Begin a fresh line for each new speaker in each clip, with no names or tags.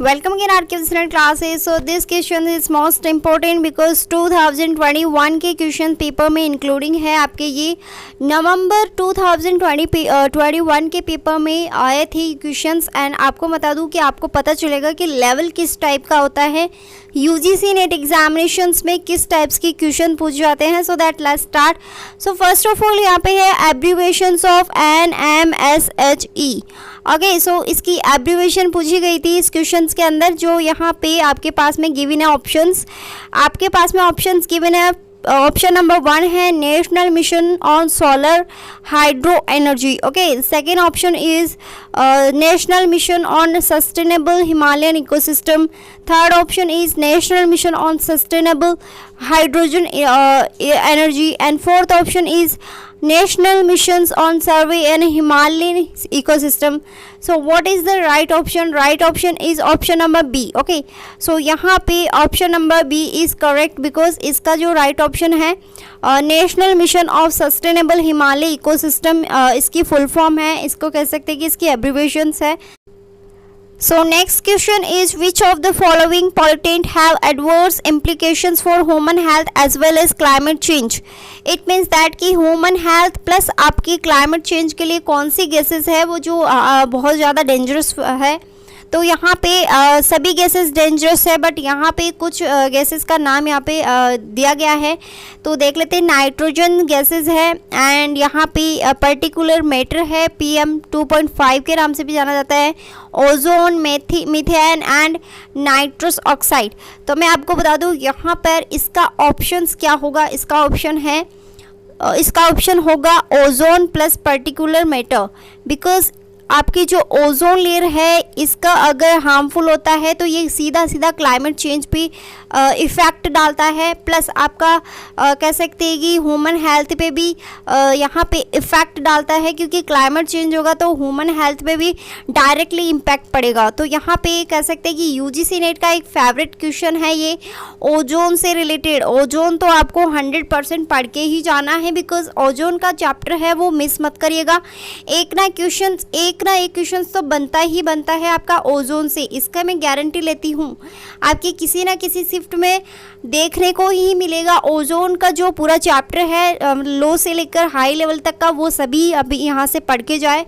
Welcome again our question classes. So this question is most important because 2021 के question paper में including है आपके ये नवंबर 2021 के पेपर में आए थे क्वेश्चंस। एंड आपको बता दूं कि आपको पता चलेगा कि लेवल किस टाइप का होता है, यूजीसी नेट एग्जामिनेशंस में किस टाइप्स के क्वेश्चन पूछ जाते हैं। So that let's start. So first of all यहाँ पे है एब्रीवेशंस ऑफ NMSHE। ओके, सो इसकी एब्रीवेशन पूछी गई थी इस क्वेश्चंस के अंदर, जो यहाँ पे आपके पास में गिवन है ऑप्शंस। आपके पास में ऑप्शंस गिवन है। ऑप्शन नंबर 1 है national mission on solar hydro energy. Okay, second option is national mission on sustainable Himalayan ecosystem. Third option is national mission on sustainable hydrogen energy. And fourth option is national missions on survey and Himalayan ecosystem. So what is the right option? Right option is option number B. Okay, so यहाँ पे option number B is correct because इसका जो right option है national mission of sustainable Himalaya ecosystem, इसकी full form है, इसको कह सकते हैं कि इसकी एब्रीवेशंस है। So next question is which of the following pollutant have adverse implications for human health as well as climate change? It means that कि human health plus आपकी climate change के लिए कौन सी गैसेस है वो जो बहुत ज़्यादा डेंजरस है। तो यहाँ पे सभी गैसेस डेंजरस है, बट यहाँ पे कुछ गैसेस का नाम यहाँ पे दिया गया है। तो देख लेते हैं। नाइट्रोजन गैसेस है, एंड यहाँ पे पर्टिकुलर मैटर है, PM 2.5 के नाम से भी जाना जाता है, ozone, methane and nitrous oxide. तो मैं आपको बता दूँ यहाँ पर इसका ऑप्शंस क्या होगा। इसका ऑप्शन होगा ozone plus particular matter, because आपकी जो ओजोन लेयर है इसका अगर हार्मफुल होता है तो ये सीधा सीधा क्लाइमेट चेंज पे इफ़ेक्ट डालता है, प्लस आपका कह सकते हैं कि ह्यूमन हेल्थ पे भी यहाँ पे इफ़ेक्ट डालता है, क्योंकि क्लाइमेट चेंज होगा तो ह्यूमन हेल्थ पे भी डायरेक्टली इम्पैक्ट पड़ेगा। तो यहाँ पे कह सकते हैं कि यूजीसी नेट का एक फेवरेट क्वेश्चन है ये ओजोन से रिलेटेड। ओजोन तो आपको 100% पढ़ के ही जाना है, बिकॉज ओजोन का चैप्टर है वो मिस मत करिएगा। एक ना एक क्वेश्चन तो बनता ही बनता है आपका ओजोन से, इसका मैं गारंटी लेती हूँ। आपकी किसी ना किसी शिफ्ट में देखने को ही मिलेगा ओजोन का जो पूरा चैप्टर है, लो से लेकर हाई लेवल तक का, वो सभी अभी यहाँ से पढ़ के जाए।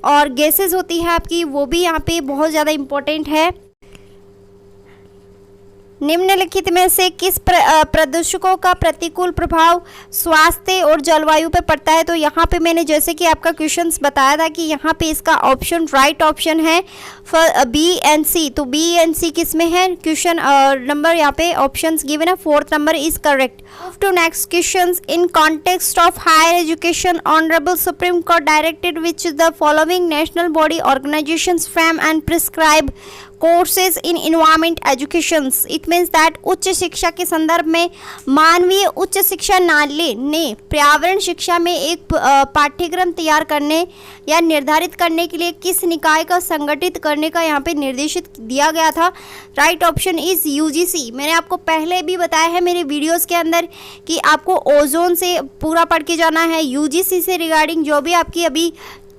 और गैसेस होती है आपकी, वो भी यहाँ पे बहुत ज़्यादा इम्पोर्टेंट है। निम्नलिखित में से किस प्रदूषकों का प्रतिकूल प्रभाव स्वास्थ्य और जलवायु पर पड़ता है? तो यहाँ पे मैंने जैसे कि आपका क्वेश्चंस बताया था कि यहाँ पे इसका ऑप्शन राइट ऑप्शन है B and C। तो B and C किस में है? क्वेश्चन नंबर यहाँ पे ऑप्शंस गिवन है, 4th number is correct. Move to next questions. In context of higher education honourable supreme court directed which the following national body organisations frame and prescribe courses in environment educations. It means that उच्च शिक्षा के संदर्भ में मानवीय उच्च शिक्षा न्यायालय ने पर्यावरण शिक्षा में एक पाठ्यक्रम तैयार करने या निर्धारित करने के लिए किस निकाय का संगठित करने का यहाँ पे निर्देशित दिया गया था? Right option is UGC. मैंने आपको पहले भी बताया है मेरे वीडियोस के अंदर कि आपको ओजोन से पूरा पढ़ के जाना है, यूजीसी से रिगार्डिंग जो भी आपकी अभी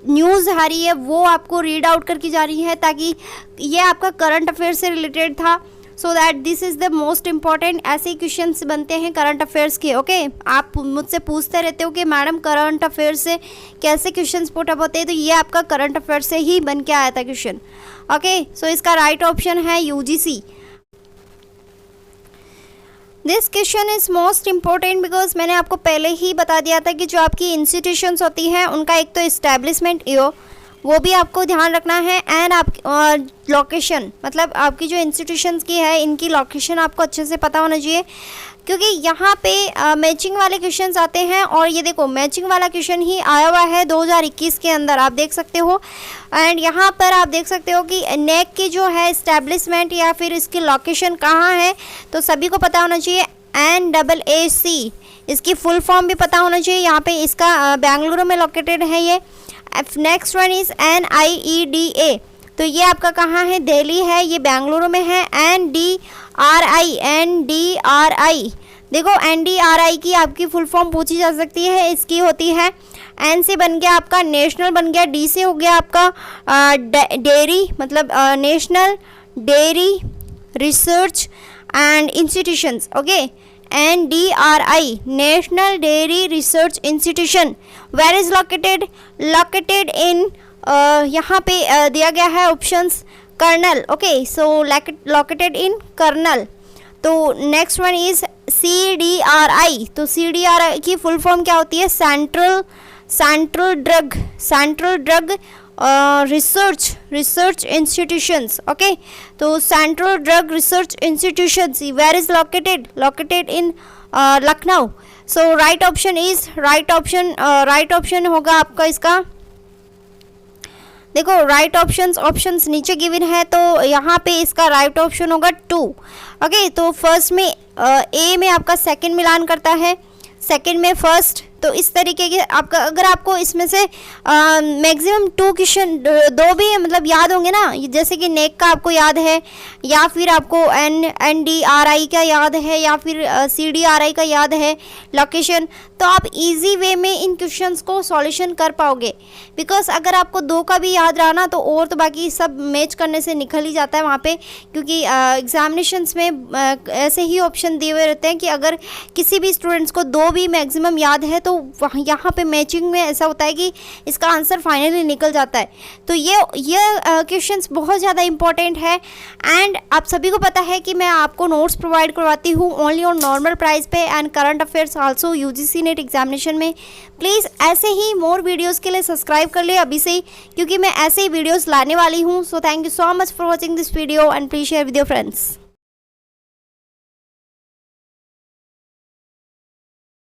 न्यूज़ आ रही है वो आपको रीड आउट करके जा रही है, ताकि ये आपका करंट अफेयर से रिलेटेड था। So that this is the most important. ऐसे ही क्वेश्चंस बनते हैं करंट अफेयर्स के। ओके, आप मुझसे पूछते रहते हो कि मैडम करंट अफेयर से कैसे क्वेश्चंस पुट अप होते हैं, तो ये आपका करंट अफेयर से ही बन के आया था क्वेश्चन। ओके, सो इसका राइट ऑप्शन है UGC. This question is most important because मैंने आपको पहले ही बता दिया था कि जो आपकी इंस्टीट्यूशंस होती हैं उनका एक तो इस्टेब्लिशमेंट ईयर वो भी आपको ध्यान रखना है, एंड आप लोकेशन, मतलब आपकी जो इंस्टीट्यूशंस की है इनकी लोकेशन आपको अच्छे से पता होना चाहिए, क्योंकि यहाँ पे मैचिंग वाले क्वेश्चंस आते हैं। और ये देखो मैचिंग वाला क्वेश्चन ही आया हुआ है 2021 के अंदर, आप देख सकते हो। एंड यहाँ पर आप देख सकते हो कि नेक की जो है इस्टेब्लिशमेंट या फिर इसकी लोकेशन कहाँ है, तो सभी को पता होना चाहिए। NAAC इसकी फुल फॉर्म भी पता होना चाहिए। यहाँ पे इसका बेंगलुरु में लोकेटेड है ये। नेक्स्ट वन इज़ NIEDA, तो ये आपका कहाँ है? दिल्ली है, ये बेंगलुरु में है। NDRI देखो NDRI की आपकी फुल फॉर्म पूछी जा सकती है, इसकी होती है N से बन गया आपका नेशनल बन गया, D से हो गया आपका डेयरी मतलब national Dairy Research and Institutions. Okay, NDRI, National Dairy Research Institution. Where is located? Located in यहाँ पे दिया गया है options Karnal. Okay, so located in Karnal. तो नेक्स्ट वन इज CDRI. तो CDRI की फुल फॉर्म क्या होती है? Central drug research institutions. Okay, तो central drug research institutions where is located in Lucknow. So right option होगा आपका इसका. देखो राइट ऑप्शंस नीचे गिवन है, तो यहाँ पे इसका राइट ऑप्शन होगा 2. ओके, तो फर्स्ट में ए में आपका सेकंड मिलान करता है, सेकंड में फर्स्ट. तो इस तरीके के आपका, अगर आपको इसमें से मैक्सिमम 2 क्वेश्चन, 2 भी मतलब याद होंगे ना, जैसे कि नेक का आपको याद है, या फिर आपको NDRI का याद है, या फिर CDRI का याद है लोकेशन, तो आप इजी वे में इन क्वेश्चंस को सॉल्यूशन कर पाओगे. बिकॉज अगर आपको 2 का भी याद रहा ना, तो और तो बाकी सब मैच करने से निकल ही जाता है वहाँ पे, क्योंकि एग्जामिनेशंस में ऐसे ही ऑप्शन दिए हुए रहते हैं कि अगर किसी भी स्टूडेंट्स को 2 भी मैक्सिमम याद है, तो यहाँ पे मैचिंग में ऐसा होता है कि इसका आंसर फाइनली निकल जाता है. तो ये क्वेश्चंस बहुत ज़्यादा इंपॉर्टेंट है. एंड आप सभी को पता है कि मैं आपको नोट्स प्रोवाइड करवाती हूँ ओनली ऑन नॉर्मल प्राइस पे and current affairs also UGC net examination में. प्लीज़ ऐसे ही मोर वीडियोज़ के लिए सब्सक्राइब कर ले अभी से ही, क्योंकि मैं ऐसे ही वीडियोज़ लाने वाली हूँ. So thank you so much for watching this video and please share with your friends.